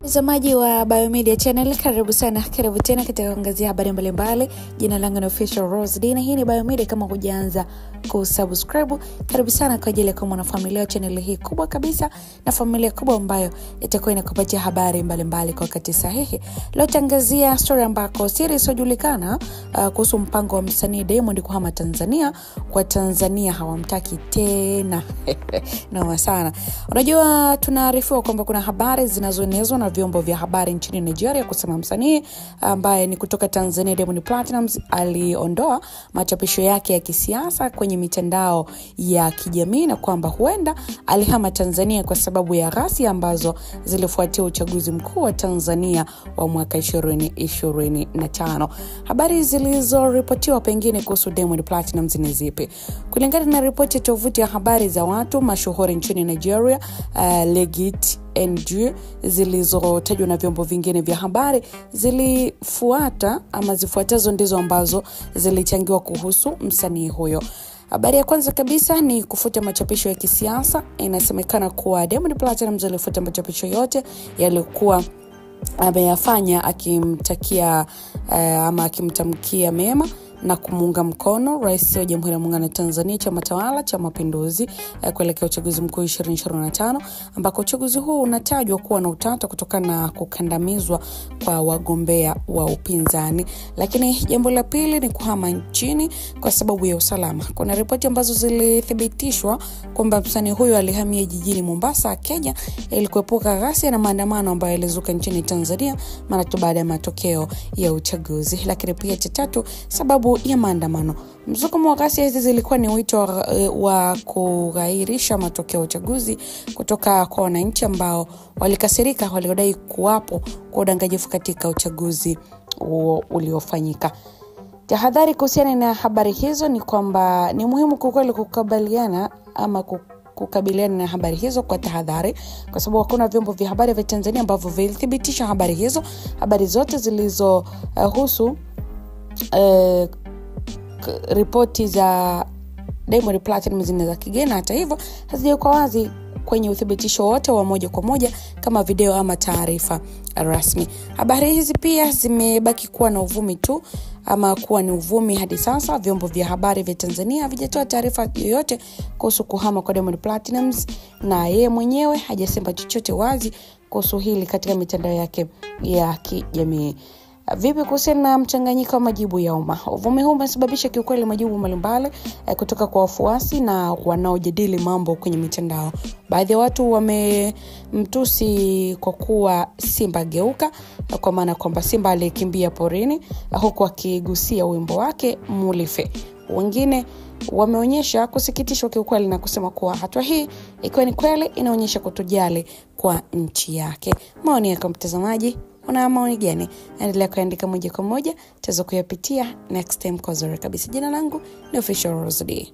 Mtazamaji wa Biomedia Channel, karibu tena katika kuangazia habari mbalimbali. Jina langu ni Official Rose D na hii ni Biomedia. Kama hujaanza kusubscribe, karibu sana kwa ajili ya kuwa mwanafamilia wa channel hii kubwa kabisa, na familia kubwa ambayo itakuwa inakupatia habari mbalimbali kwa wakati sahihi. Leo tangazia story ambako siri isiyojulikana kuhusu mpango wa msanii Diamond kuhama Tanzania. Kwa Tanzania hawamtaki tena. Naoma sana. Unajua, tunaarifiwa kwamba kuna habari zinazoenezwa na vyombo vya habari nchini Nigeria kusema msanii ambaye ni kutoka Tanzania Diamond Platnumz aliondoa machapisho yake ya kisiasa kwenye mitandao ya kijamii, na kwamba huenda alihama Tanzania kwa sababu ya ghasia ambazo zilifuatia uchaguzi mkuu wa Tanzania wa mwaka 2025. Habari zilizoripotiwa pengine kuhusu Diamond Platnumz ni zipi? Kulingana na ripoti ya tovuti ya habari za watu mashuhuri nchini Nigeria, Legit NG, zilizotajwa na vyombo vingine vya habari zifuatazo ndizo ambazo zilichangiwa kuhusu msanii huyo. Habari ya kwanza kabisa ni kufuta machapisho ya kisiasa. Inasemekana kuwa Diamond Platnumz alifuta machapisho yote yaliokuwa ameyafanya akimtamkia mema na kumuunga mkono Rais wa Jamhuri ya Muungano wa Tanzania, chama tawala cha Mapinduzi, kuelekea uchaguzi mkuu 2025, ambako uchaguzi huu unatajwa kuwa na utata kutokana na kukandamizwa kwa wagombea wa upinzani. Lakini jambo la pili ni kuhama nchini kwa sababu ya usalama. Kuna ripoti ambazo zilithibitishwa kwamba msanii huyo alihamia jijini Mombasa, Kenya, ili kuepuka ghasia na maandamano ambayo yalizuka nchini Tanzania mara tu baada ya matokeo ya uchaguzi. Lakini pia tatu, sababu ya maandamano. Msukumo wa ghasia hizi zilikuwa ni wito wa kughairisha matokeo ya uchaguzi kutoka kwa wananchi ambao walikasirika, waliodai kuwapo kwa udanganyifu katika uchaguzi uliofanyika. Tahadhari kuhusiana na habari hizo ni kwamba ni muhimu kukabiliana na habari hizo kwa tahadhari, kwa sababu hakuna vyombo vya habari vya Tanzania ambavyo vilithibitisha habari hizo. Habari zote zilizohusu ripoti za Diamond Platnumz ni za kigeni. Hata hivyo hazijakuwa wazi kwenye uthibitisho wote wa moja kwa moja kama video ama taarifa rasmi. Habari hizi pia zimebaki kuwa na uvumi tu, ama kuwa ni uvumi hadi sasa. Vyombo vya habari vya Tanzania havijatoa taarifa yoyote kuhusu kuhama kwa Diamond Platnumz, na yeye mwenyewe hajasema chochote wazi kuhusu hili katika mitandao yake ya kijamii. Vipi kuhusiana na mchanganyiko wa majibu ya umma? Uvumi huu umesababisha kiukweli majibu mbalimbali kutoka kwa wafuasi na wanaojadili mambo kwenye mitandao. Baadhi ya watu wamemtusi kwa kuwa Simba geuka, kwa maana kwamba Simba alikimbia porini, huku akigusia wimbo wake Mulife. Wengine wameonyesha kusikitishwa kiukweli na kusema kuwa hatua hii ikiwa ni kweli inaonyesha kutojali kwa nchi yake. Maoni yako mtazamaji, una maoni gani? Endelea kuandika moja kwa moja, tuweze kuyapitia next time kwa uzuri kabisa. Jina langu ni Official Rose D.